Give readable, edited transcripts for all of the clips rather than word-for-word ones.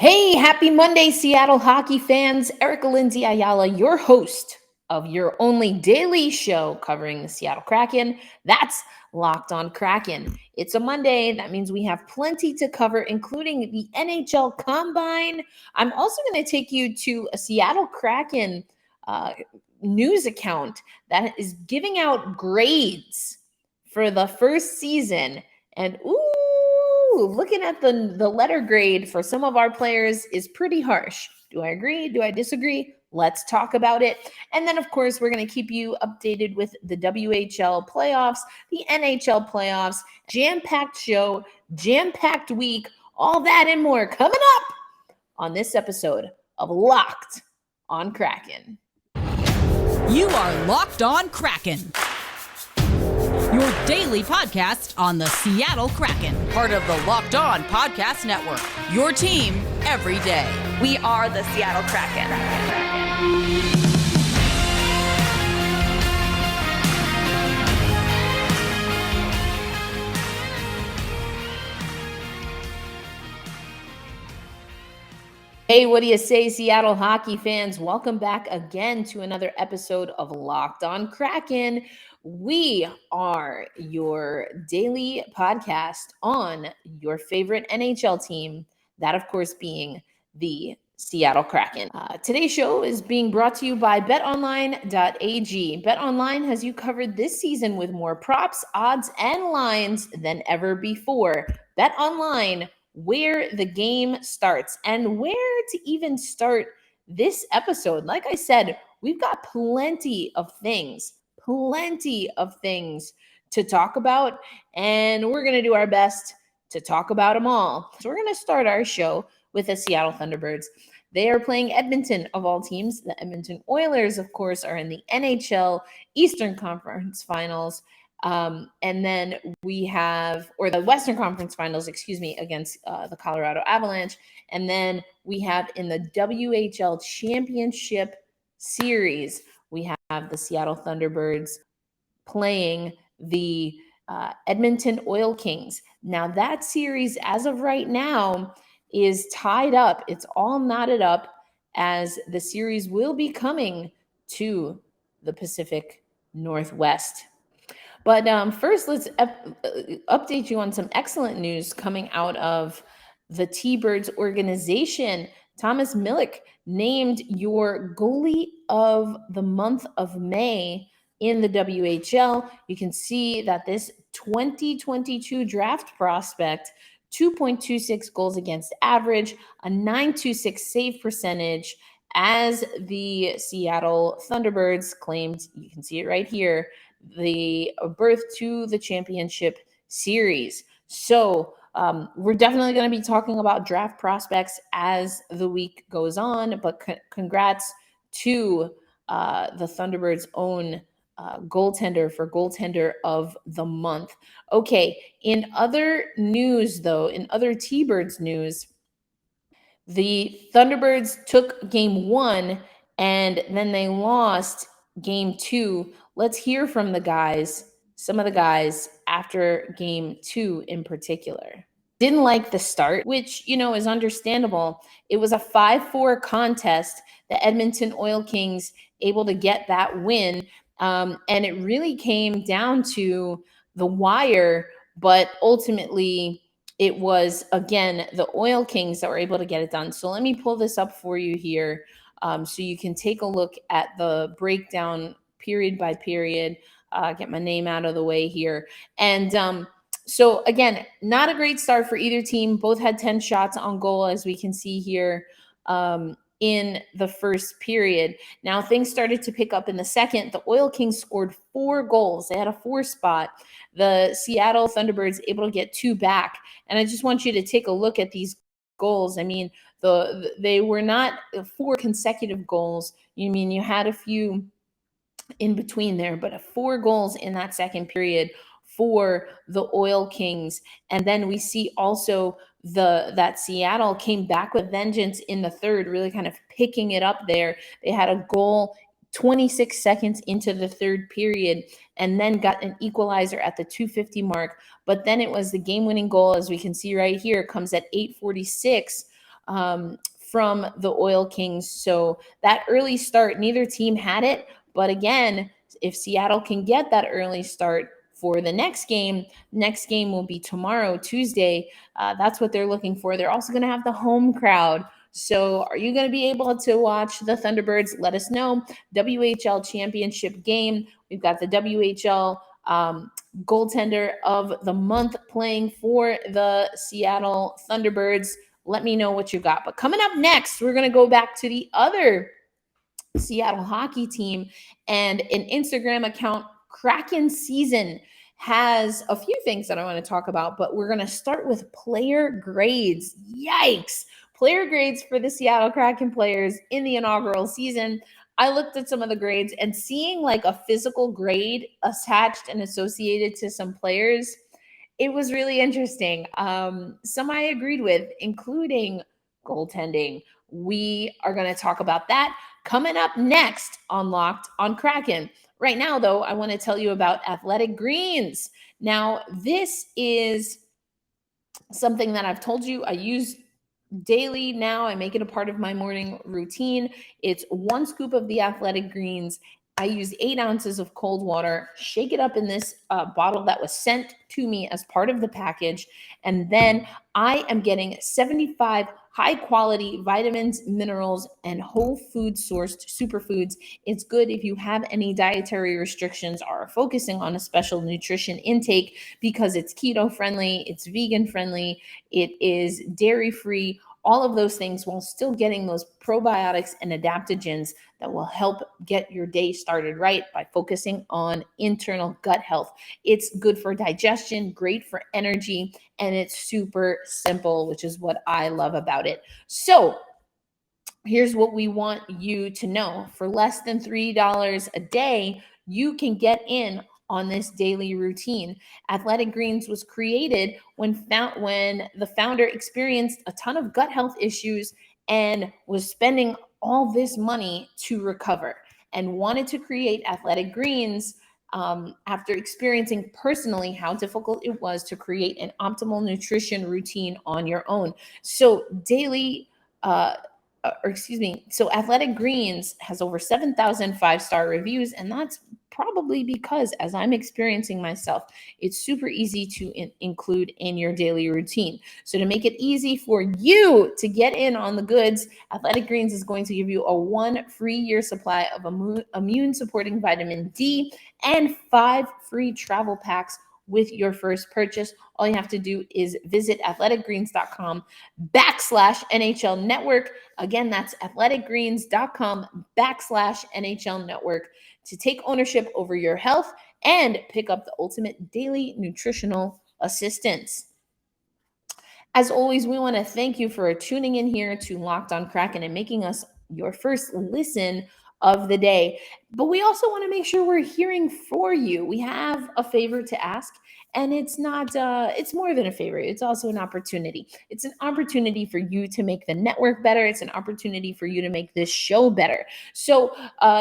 Hey, happy Monday, Seattle hockey fans. Erica Lindsay Ayala, your host of your only daily show covering the Seattle Kraken. That's Locked On Kraken. It's a Monday. That means we have plenty to cover, including the NHL Combine. I'm also going to take you to a Seattle Kraken news account that is giving out grades for the first season. And looking at the letter grade for some of our players is pretty harsh. Do I agree? Do I disagree? Let's talk about it. And then, of course, we're going to keep you updated with the WHL playoffs, the NHL playoffs, jam-packed show, jam-packed week, all that and more coming up on this episode of Locked on Kraken. You are Locked On Kraken, your daily podcast on the Seattle Kraken, part of the Locked On Podcast Network, your team every day. We are the Seattle Kraken. Hey, what do you say, Seattle hockey fans? Welcome back again to another episode of Locked on Kraken. We are your daily podcast on your favorite NHL team, that, of course, being the Seattle Kraken. Today's show is being brought to you by betonline.ag. BetOnline has you covered this season with more props, odds, and lines than ever before. BetOnline, where the game starts, and where to even start this episode. Like I said, we've got plenty of things to talk about, and we're going to do our best to talk about them all. So we're going to start our show with the Seattle Thunderbirds. They are playing Edmonton, of all teams. The Edmonton Oilers, of course, are in the NHL Eastern Conference Finals. And then we have, or the Western Conference Finals, against the Colorado Avalanche. And then we have in the WHL Championship Series, we have the Seattle Thunderbirds playing the Edmonton Oil Kings. Now that series, as of right now, is tied up. It's all knotted up, as the series will be coming to the Pacific Northwest. But first, let's update you on some excellent news coming out of the T-Birds organization. Thomas Milic named your goalie of the month of May in the WHL. You can see that this 2022 draft prospect, 2.26 goals against average, a 926 save percentage, as the Seattle Thunderbirds claimed, you can see it right here, the birth to the championship series. So we're definitely going to be talking about draft prospects as the week goes on, but congrats to the Thunderbirds' own goaltender for goaltender of the month. Okay, in other news though, in other T-Birds news, the Thunderbirds took game 1 and then they lost game 2. Let's hear from the guys, some of the guys after game 2 in particular. Didn't like the start, which, is understandable. It was a 5-4 contest. The Edmonton Oil Kings able to get that win. And it really came down to the wire, but ultimately it was, again, the Oil Kings that were able to get it done. So let me pull this up for you here so you can take a look at the breakdown period by period, get my name out of the way here. And so, again, not a great start for either team. Both had 10 shots on goal, as we can see here in the first period. Now, things started to pick up in the second. The Oil Kings scored 4 goals. They had a 4 spot. The Seattle Thunderbirds able to get 2 back. And I just want you to take a look at these goals. I mean, they were not 4 consecutive goals. You had a few in between there, but 4 goals in that second period for the Oil Kings. And then we see also that Seattle came back with vengeance in the third, really kind of picking it up there. They had a goal 26 seconds into the third period and then got an equalizer at the 250 mark. But then it was the game-winning goal, as we can see right here, comes at 8:46 from the Oil Kings. So that early start, neither team had it. But again, if Seattle can get that early start for the next game will be tomorrow, Tuesday. That's what they're looking for. They're also going to have the home crowd. So are you going to be able to watch the Thunderbirds? Let us know. WHL Championship Game. We've got the WHL goaltender of the month playing for the Seattle Thunderbirds. Let me know what you got. But coming up next, we're going to go back to the other Seattle hockey team, and an Instagram account, Kraken Season, has a few things that I want to talk about, but we're going to start with player grades. Yikes. Player grades for the Seattle Kraken players in the inaugural season. I looked at some of the grades, and seeing like a physical grade attached and associated to some players, it was really interesting. Some I agreed with, including goaltending. We are going to talk about that coming up next on Locked on Kraken. Right now, though, I want to tell you about Athletic Greens. Now, this is something that I've told you I use daily now. I make it a part of my morning routine. It's 1 scoop of the Athletic Greens. I use 8 ounces of cold water, shake it up in this bottle that was sent to me as part of the package. And then I am getting 75 high quality vitamins, minerals, and whole food sourced superfoods. It's good if you have any dietary restrictions or are focusing on a special nutrition intake, because it's keto friendly, it's vegan friendly, it is dairy free, all of those things, while still getting those probiotics and adaptogens that will help get your day started right by focusing on internal gut health. It's good for digestion, great for energy, and it's super simple, which is what I love about it. So here's what we want you to know. For less than $3 a day, you can get in on this daily routine. Athletic Greens was created when the founder experienced a ton of gut health issues and was spending all this money to recover, and wanted to create Athletic Greens after experiencing personally how difficult it was to create an optimal nutrition routine on your own. So so Athletic Greens has over 7,000 5-star reviews, and that's probably because, as I'm experiencing myself, it's super easy to include in your daily routine. So to make it easy for you to get in on the goods, Athletic Greens is going to give you a 1 free year supply of immune supporting vitamin D and 5 free travel packs with your first purchase. All you have to do is visit athleticgreens.com/NHL network. Again, that's athleticgreens.com/NHL network to take ownership over your health and pick up the ultimate daily nutritional assistance. As always, we want to thank you for tuning in here to Locked on Kraken and making us your first listen of the day. But we also want to make sure we're hearing for you. We have a favor to ask, and it's more than a favor. It's also an opportunity. It's an opportunity for you to make the network better. It's an opportunity for you to make this show better. So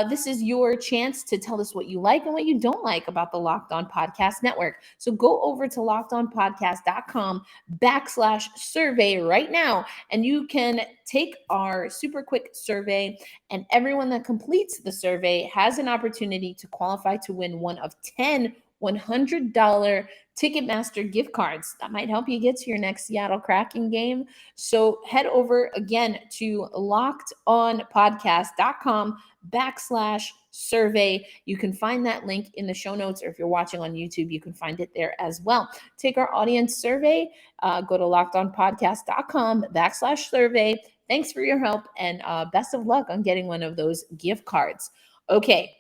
this is your chance to tell us what you like and what you don't like about the Locked On Podcast Network. So go over to lockedonpodcast.com/survey right now, and you can take our super quick survey, and everyone that completes the survey has an opportunity to qualify to win one of 10 $100 Ticketmaster gift cards. That might help you get to your next Seattle Kraken game. So head over again to lockedonpodcast.com/survey. You can find that link in the show notes, or if you're watching on YouTube, you can find it there as well. Take our audience survey. Go to lockedonpodcast.com/survey. Thanks for your help, and best of luck on getting one of those gift cards. Okay.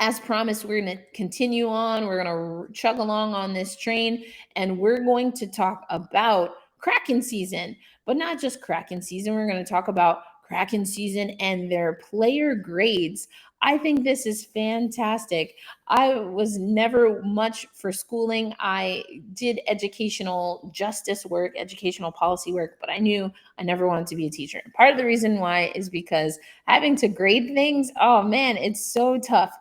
As promised, we're going to continue on. We're going to chug along on this train, and we're going to talk about Kraken season, but not just Kraken season. We're going to talk about Kraken season and their player grades. I think this is fantastic. I was never much for schooling. I did educational justice work, educational policy work, but I knew I never wanted to be a teacher. Part of the reason why is because having to grade things, oh man, it's so tough.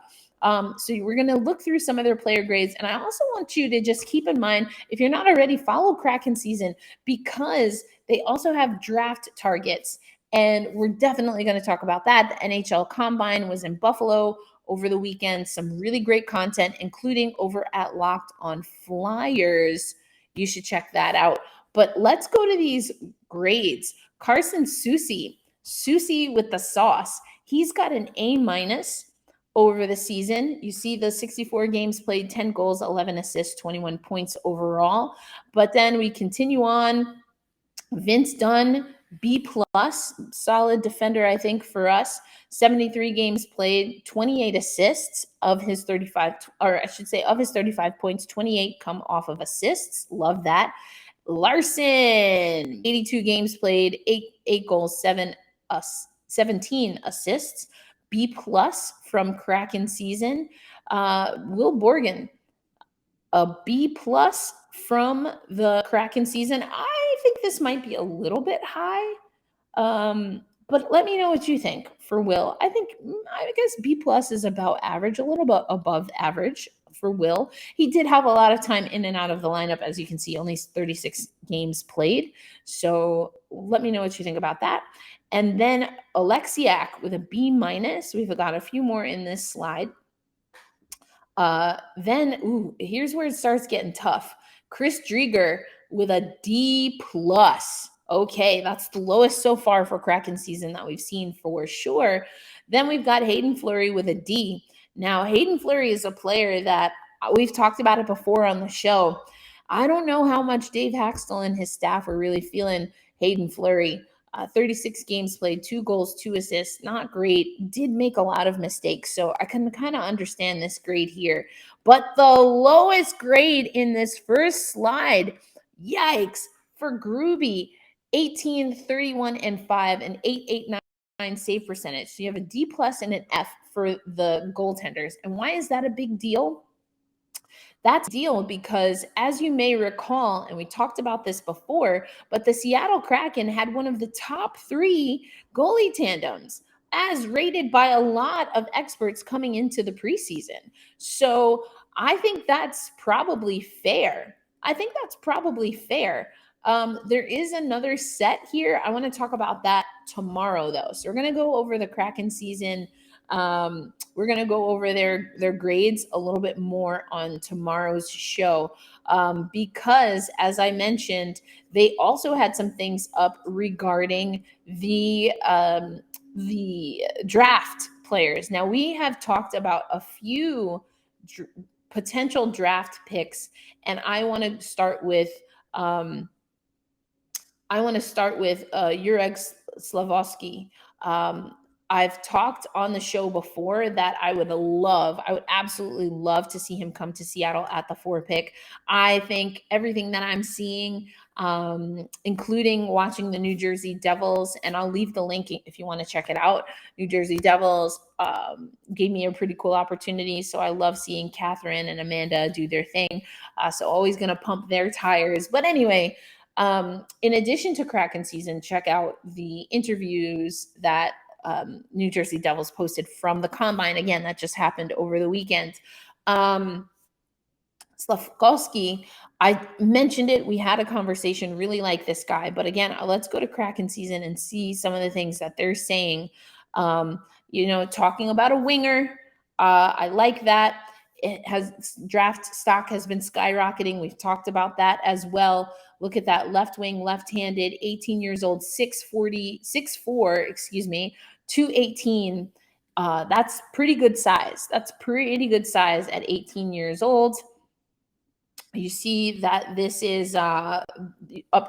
So we're going to look through some of their player grades. And I also want you to just keep in mind, if you're not already, follow Kraken season, because they also have draft targets. And we're definitely going to talk about that. The NHL Combine was in Buffalo over the weekend. Some really great content, including over at Locked on Flyers. You should check that out. But let's go to these grades. Carson Soucy with the sauce. He's got an A- over the season. You see the 64 games played, 10 goals, 11 assists, 21 points overall. But then we continue on. Vince Dunn, B+, solid defender, I think, for us. 73 games played, 28 assists of his 35, or I should say of his 35 points, 28 come off of assists. Love that. Larson, 82 games played, 8 goals, 17 assists. B+ from Kraken season. Will Borgen, a B+ from the Kraken season. I think this might be a little bit high, but let me know what you think for Will. I guess B+ is about average, a little bit above average for Will. He did have a lot of time in and out of the lineup, as you can see, only 36 games played. So let me know what you think about that. And then Alexiak with a B-. We've got a few more in this slide. Then here's where it starts getting tough. Chris Drieger with a D+. Okay, that's the lowest so far for Kraken season that we've seen for sure. Then we've got Hayden Fleury with a D. Now, Hayden Fleury is a player that we've talked about it before on the show. I don't know how much Dave Haxtell and his staff are really feeling Hayden Fleury. 36 games played, 2 goals, 2 assists, not great. Did make a lot of mistakes, so I can kind of understand this grade here. But the lowest grade in this first slide, yikes, for Groovy, 18, 31, and 5, and 8.89 save percentage. So you have a D+ and an F for the goaltenders. And why is that a big deal? That's a deal because, as you may recall, and we talked about this before, but the Seattle Kraken had one of the top 3 goalie tandems, as rated by a lot of experts coming into the preseason. So I think that's probably fair. There is another set here. I want to talk about that tomorrow, though. So we're going to go over the Kraken season. We're going to go over their grades a little bit more on tomorrow's show, because, as I mentioned, they also had some things up regarding the draft players. Now, we have talked about a few potential draft picks, and I want to start with Juraj Slafkovsky. I've talked on the show before that I would absolutely love to see him come to Seattle at the 4 pick. I think everything that I'm seeing, including watching the New Jersey Devils, and I'll leave the link if you want to check it out. New Jersey Devils gave me a pretty cool opportunity, so I love seeing Catherine and Amanda do their thing. So always going to pump their tires. But anyway, in addition to Kraken season, check out the interviews that New Jersey Devils posted from the Combine. Again, that just happened over the weekend. Slafkovsky, I mentioned it. We had a conversation, really like this guy. But again, let's go to Kraken season and see some of the things that they're saying. Talking about a winger, I like that. Draft stock has been skyrocketing. We've talked about that as well. Look at that left wing, left-handed, 18 years old, 6'4", 218. That's pretty good size. That's pretty good size at 18 years old. You see that this is up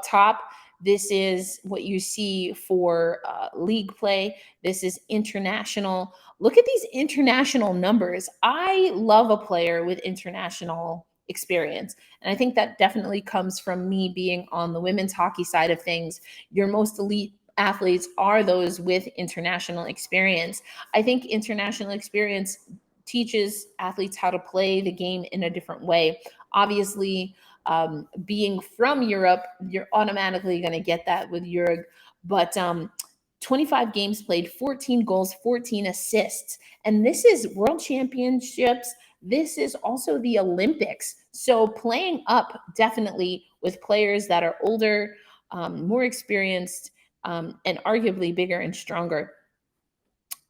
top. This is what you see for league play. This is international. Look at these international numbers. I love a player with international experience. And I think that definitely comes from me being on the women's hockey side of things. Your most elite athletes are those with international experience. I think international experience teaches athletes how to play the game in a different way. Obviously, being from Europe, you're automatically going to get that with Juraj. But 25 games played, 14 goals, 14 assists. And this is World Championships. This is also the Olympics. So playing up definitely with players that are older, more experienced, and arguably bigger and stronger.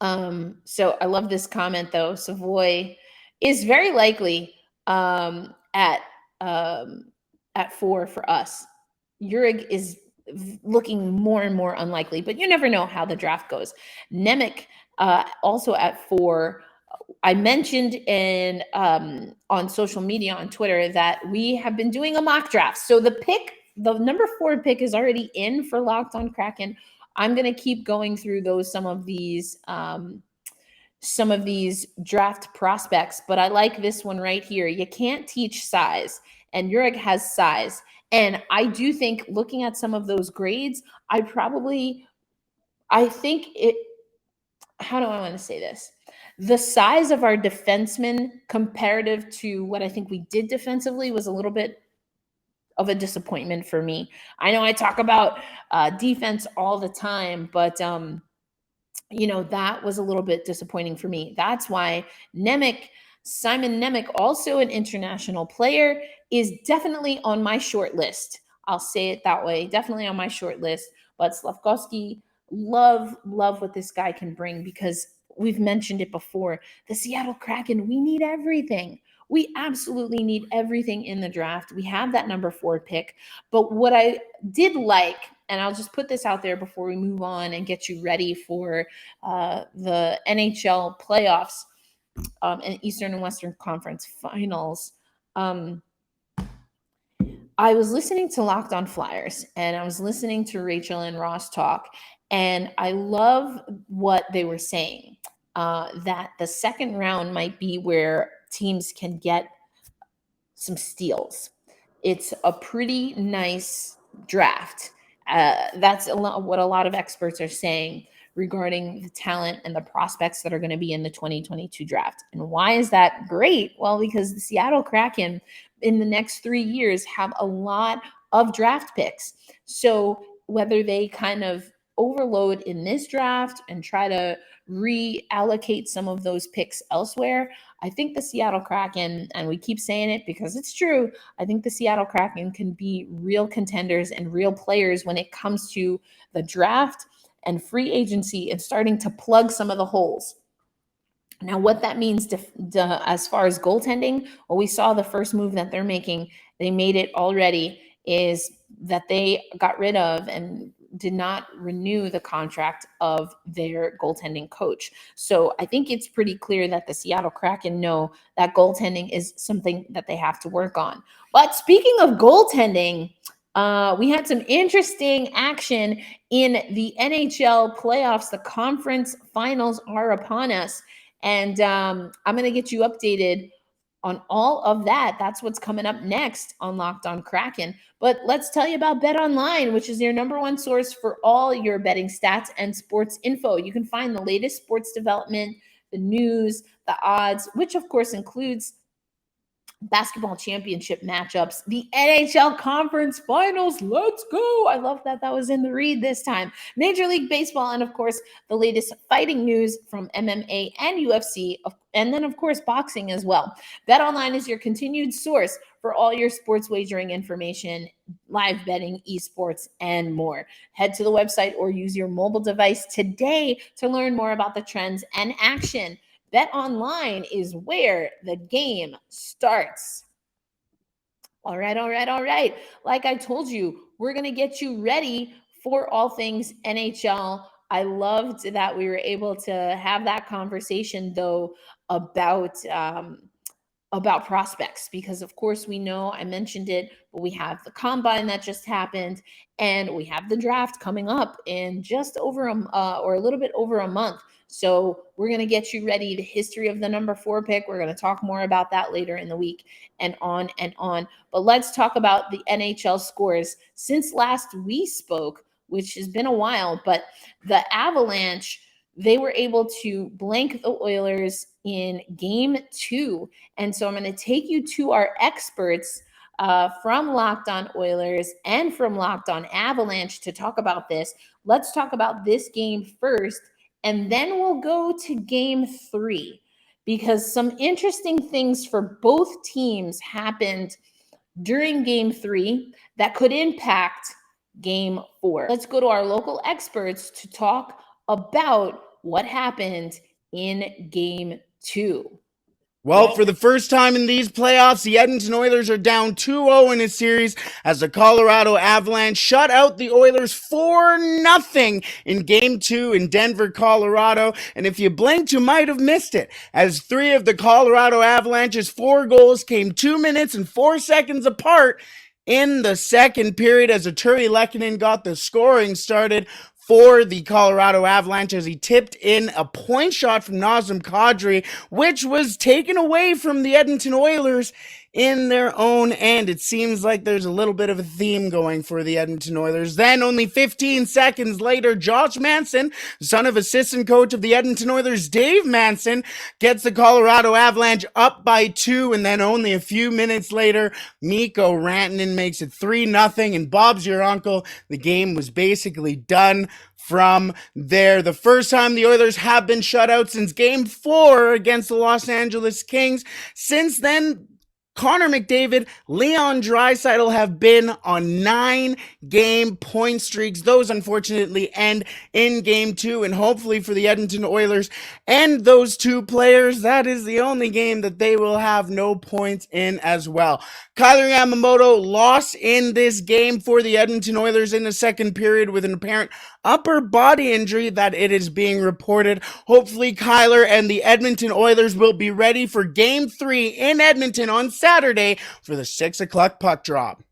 So I love this comment though. Savoy is very likely at 4 for us. Juraj is looking more and more unlikely, but you never know how the draft goes. Nemec also at 4. I mentioned on social media on Twitter that we have been doing a mock draft. So the number 4 pick is already in for Locked on Kraken. I'm going to keep going through some of these draft prospects, but I like this one right here. You can't teach size, and Juraj has size. And I do think, looking at some of those grades, how do I want to say this? The size of our defensemen comparative to what I think we did defensively was a little bit of a disappointment for me. I know I talk about defense all the time, but that was a little bit disappointing for me. That's why Simon Nemec, also an international player, is definitely on my short list. I'll say it that way. Definitely on my short list. But Slafkovsky, love what this guy can bring, because we've mentioned it before. The Seattle Kraken, we need everything. We absolutely need everything in the draft. We have that number 4 pick. But what I did like, and I'll just put this out there before we move on and get you ready for the NHL playoffs and Eastern and Western Conference finals. I was listening to Locked on Flyers, and I was listening to Rachel and Ross talk, and I love what they were saying, that the second round might be where teams can get some steals. It's a pretty nice draft. That's what a lot of experts are saying regarding the talent and the prospects that are going to be in the 2022 draft. And why is that great? Well, because the Seattle Kraken in the next 3 years have a lot of draft picks. So whether they kind of overload in this draft and try to reallocate some of those picks elsewhere, I think the Seattle Kraken, and we keep saying it because it's true, I think the Seattle Kraken can be real contenders and real players when it comes to the draft and free agency and starting to plug some of the holes. Now, what that means as far as goaltending, well, we saw the first move that they're making, they made it already, is that they got rid of and did not renew the contract of their goaltending coach. So I think it's pretty clear that the Seattle Kraken know that goaltending is something that they have to work on. But speaking of goaltending, we had some interesting action in the NHL playoffs. The conference finals are upon us. And I'm going to get you updated on all of that. That's what's coming up next on Locked on Kraken. But let's tell you about Bet Online, which is your number 1 source for all your betting stats and sports info. You can find the latest sports development, the news, the odds, which of course includes basketball championship matchups, the NHL conference finals. Let's go. I love that was in the read this time. Major League Baseball, and of course, the latest fighting news from MMA and UFC, and then of course, boxing as well. BetOnline is your continued source for all your sports wagering information, live betting, esports, and more. Head to the website or use your mobile device today to learn more about the trends and action. Bet Online is where the game starts. All right. Like I told you, we're going to get you ready for all things NHL. I loved that we were able to have that conversation, though, about prospects, because of course we know, I mentioned it, but we have the combine that just happened, and we have the draft coming up in just over or a little bit over a month. So we're going to get you ready. The history of the number 4 pick, we're going to talk more about that later in the week, and on and on. But let's talk about the NHL scores since last we spoke, which has been a while. But the Avalanche, they were able to blank the Oilers in game 2. And so I'm going to take you to our experts from Locked on Oilers and from Locked on Avalanche to talk about this. let's talk about this game first, and then we'll go to game 3, because some interesting things for both teams happened during game 3 that could impact game 4. Let's go to our local experts to talk about what happened in game 2. Well, for the first time in these playoffs, the Edmonton Oilers are down 2-0 in a series as the Colorado Avalanche shut out the Oilers 4-0 in Game 2 in Denver, Colorado. And if you blinked, you might have missed it, as 3 of the Colorado Avalanche's 4 goals came 2 minutes and 4 seconds apart in the second period as Artturi Lehkonen got the scoring started for the Colorado Avalanche as he tipped in a point shot from Nazem Kadri, which was taken away from the Edmonton Oilers in their own end. It seems like there's a little bit of a theme going for the Edmonton Oilers. Then, only 15 seconds later, Josh Manson, son of assistant coach of the Edmonton Oilers, Dave Manson, gets the Colorado Avalanche up by 2, and then only a few minutes later, Mikko Rantanen makes it 3-0, and Bob's your uncle. The game was basically done from there. The first time the Oilers have been shut out since Game 4 against the Los Angeles Kings. Since then, Connor McDavid, Leon Draisaitl have been on 9-game point streaks. Those unfortunately end in Game 2, and hopefully for the Edmonton Oilers and those 2 players, that is the only game that they will have no points in as well. Kyler Yamamoto lost in this game for the Edmonton Oilers in the second period with an apparent upper body injury that it is being reported. Hopefully Kyler and the Edmonton Oilers will be ready for Game 3 in Edmonton on Saturday for the 6 o'clock puck drop.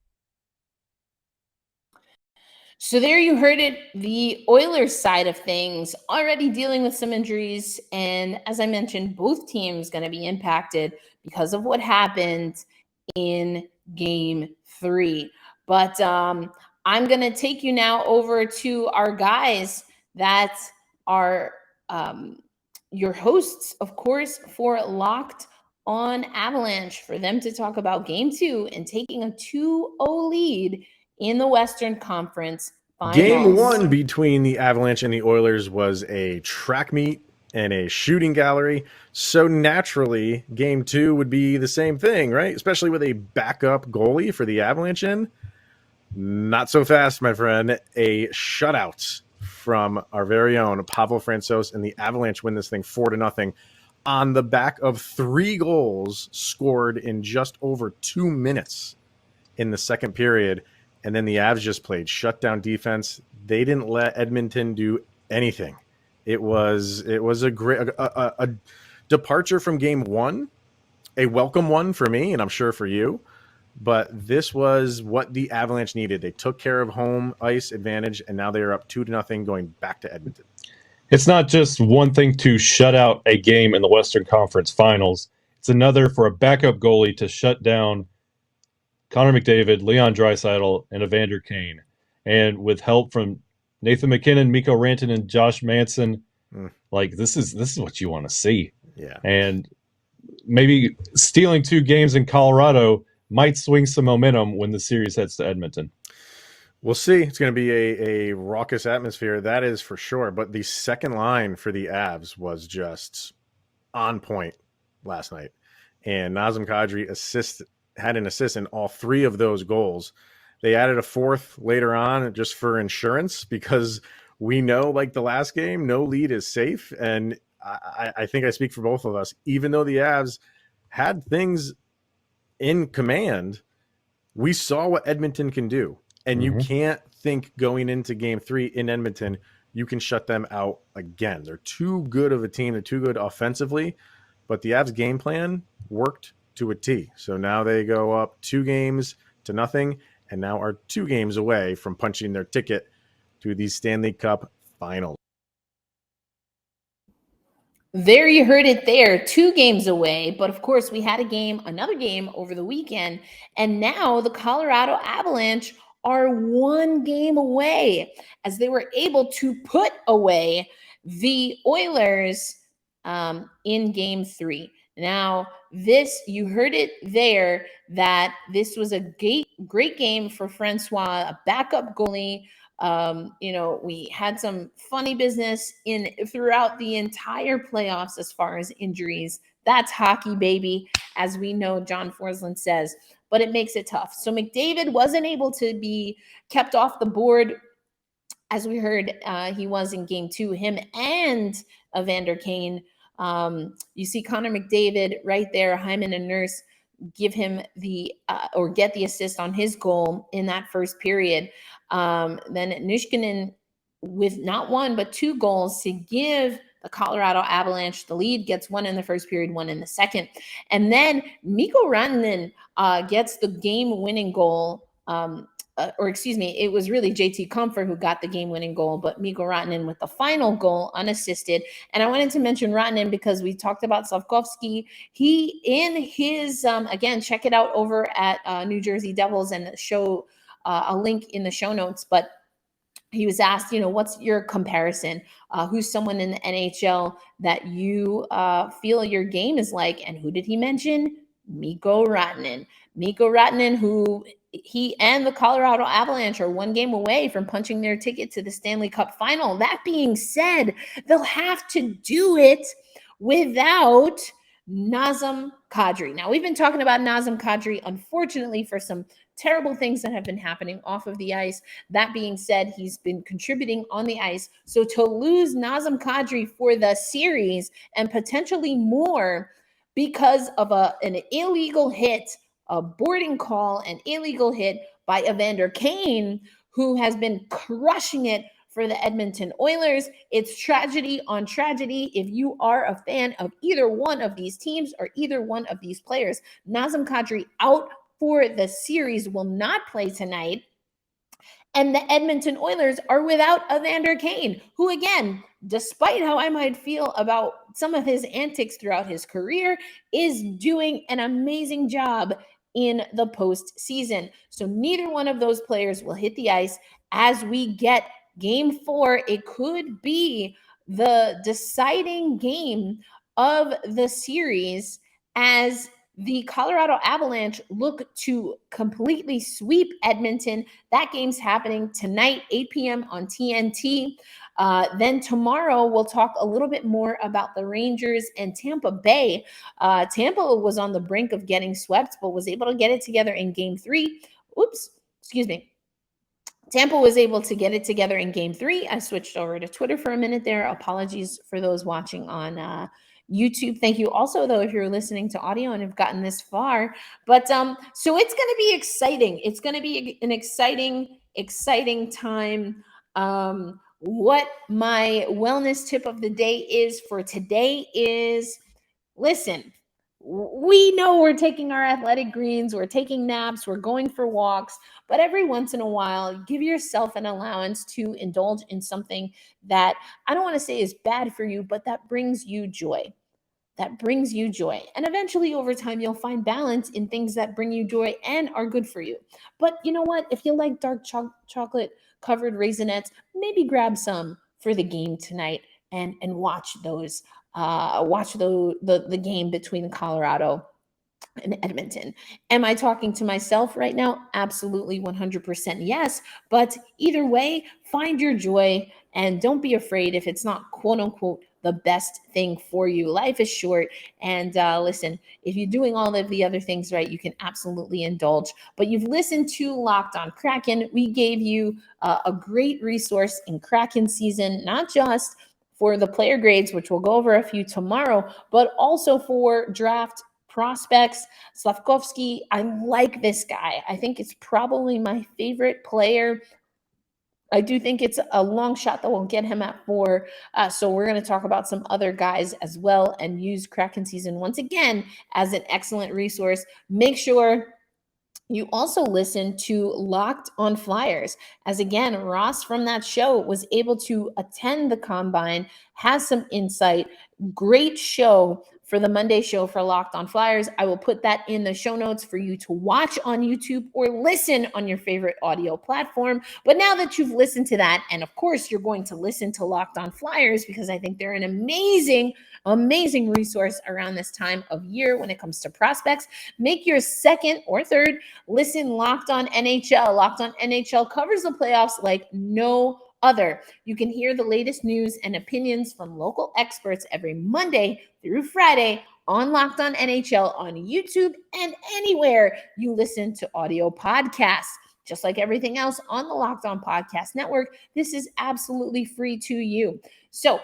So there you heard it, the Oilers side of things already dealing with some injuries. And as I mentioned, both teams going to be impacted because of what happened in Game 3. But I'm going to take you now over to our guys that are your hosts, of course, for Locked On Avalanche, for them to talk about Game 2 and taking a 2-0 lead in the Western Conference Finals. Game 1 between the Avalanche and the Oilers was a track meet and a shooting gallery. So naturally, Game 2 would be the same thing, right? Especially with a backup goalie for the Avalanche in. Not so fast, my friend. A shutout from our very own Pavel Francouz, and the Avalanche win this thing 4-0 on the back of 3 goals scored in just over 2 minutes in the second period. And then the Avs just played shutdown defense. They didn't let Edmonton do anything. It was a great a departure from Game 1, a welcome one for me, and I'm sure for you. But this was what the Avalanche needed. They took care of home ice advantage, and now they are up 2-0 going back to Edmonton. It's not just one thing to shut out a game in the Western Conference Finals. It's another for a backup goalie to shut down Connor McDavid, Leon Draisaitl, and Evander Kane. And with help from Nathan McKinnon, Mikko Rantanen, and Josh Manson, like this is what you want to see. Yeah. And maybe stealing 2 games in Colorado might swing some momentum when the series heads to Edmonton. We'll see. It's going to be a raucous atmosphere, that is for sure. But the second line for the Avs was just on point last night. And Nazem Kadri had an assist in all 3 of those goals. They added a 4th later on just for insurance, because we know, like the last game, no lead is safe. And I think I speak for both of us. Even though the Avs had things in command, we saw what Edmonton can do. And you can't think going into Game 3 in Edmonton, you can shut them out again. They're too good of a team. They're too good offensively. But the Avs game plan worked to a T. So now they go up 2-0 and now are 2 games away from punching their ticket to the Stanley Cup Finals. There you heard it there, 2 games away. But of course, we had another game over the weekend. And now the Colorado Avalanche are 1 game away, as they were able to put away the Oilers in Game 3. Now, you heard it there, that this was a great game for Francouz, a backup goalie, We had some funny business throughout the entire playoffs as far as injuries. That's hockey, baby, as we know, John Forsland says, but it makes it tough. So McDavid wasn't able to be kept off the board. As we heard, he was in game 2, him and Evander Kane. You see Connor McDavid right there, Hyman and Nurse give him get the assist on his goal in that first period. Then Niskanen with not one, but 2 goals to give the Colorado Avalanche the lead, gets one in the first period, one in the second. And then Mikko Rantanen gets the game-winning goal. It was really JT Comfort who got the game-winning goal, but Mikko Rantanen with the final goal unassisted. And I wanted to mention Rantanen because we talked about Slafkovsky. He, in his, again, check it out over at New Jersey Devils and show a link in the show notes, but he was asked, what's your comparison? Who's someone in the NHL that you feel your game is like? And who did he mention? Mikko Rantanen. Mikko Rantanen, who he and the Colorado Avalanche are 1 game away from punching their ticket to the Stanley Cup final. That being said, they'll have to do it without Nazem Kadri. Now, we've been talking about Nazem Kadri, unfortunately, for some terrible things that have been happening off of the ice. That being said, he's been contributing on the ice. So to lose Nazem Kadri for the series and potentially more because of an illegal hit, a boarding call, an illegal hit by Evander Kane, who has been crushing it for the Edmonton Oilers. It's tragedy on tragedy if you are a fan of either one of these teams or either one of these players. Nazem Kadri out for the series, will not play tonight. And the Edmonton Oilers are without Evander Kane, who, again, despite how I might feel about some of his antics throughout his career, is doing an amazing job in the postseason. So neither one of those players will hit the ice as we get game 4. It could be the deciding game of the series as the Colorado Avalanche look to completely sweep Edmonton. That game's happening tonight, 8 p.m. on TNT. Then tomorrow, we'll talk a little bit more about the Rangers and Tampa Bay. Tampa was on the brink of getting swept, but was able to get it together in game 3. Tampa was able to get it together in game 3. I switched over to Twitter for a minute there. Apologies for those watching on YouTube. Thank you also, though, if you're listening to audio and have gotten this far. But so it's going to be exciting. It's going to be an exciting time. What my wellness tip of the day is for today is, listen, we know we're taking our athletic greens, we're taking naps, we're going for walks, but every once in a while, give yourself an allowance to indulge in something that I don't want to say is bad for you, but that brings you joy. That brings you joy. And eventually over time, you'll find balance in things that bring you joy and are good for you. But you know what? If you like dark chocolate covered Raisinets, maybe grab some for the game tonight and watch those. Watch the game between Colorado and Edmonton. Am I talking to myself right now? Absolutely, 100% yes. But either way, find your joy and don't be afraid if it's not quote unquote the best thing for you. Life is short. And listen, if you're doing all of the other things right, you can absolutely indulge. But you've listened to Locked On Kraken. We gave you a great resource in Kraken season, not just for the player grades, which we'll go over a few tomorrow, but also for draft prospects. Slafkovsky, I like this guy. I think it's probably my favorite player. I do think it's a long shot that we'll get him at 4. So we're going to talk about some other guys as well and use Kraken season once again as an excellent resource. Make sure you also listen to Locked On Flyers, as again, Ross from that show was able to attend the combine, has some insight, great show for the Monday show for Locked On Flyers. I will put that in the show notes for you to watch on YouTube or listen on your favorite audio platform. But now that you've listened to that, and of course you're going to listen to Locked On Flyers because I think they're an amazing resource around this time of year when it comes to prospects, make your second or third listen Locked On NHL. Locked On NHL covers the playoffs like no other. You can hear the latest news and opinions from local experts every Monday through Friday on Locked On NHL on YouTube and anywhere you listen to audio podcasts. Just like everything else on the Locked On Podcast Network, this is absolutely free to you. So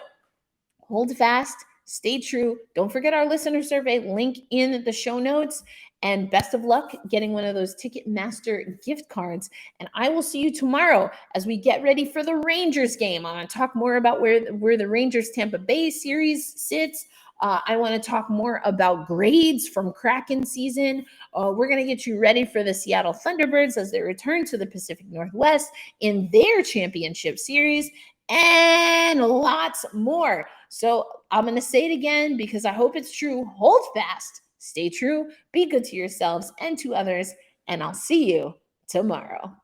hold fast, stay true. Don't forget our listener survey link in the show notes. And best of luck getting one of those Ticketmaster gift cards. And I will see you tomorrow as we get ready for the Rangers game. I'm going to talk more about where the Rangers Tampa Bay series sits. I want to talk more about grades from Kraken season. We're going to get you ready for the Seattle Thunderbirds as they return to the Pacific Northwest in their championship series and lots more. So I'm going to say it again because I hope it's true. Hold fast. Stay true, be good to yourselves and to others, and I'll see you tomorrow.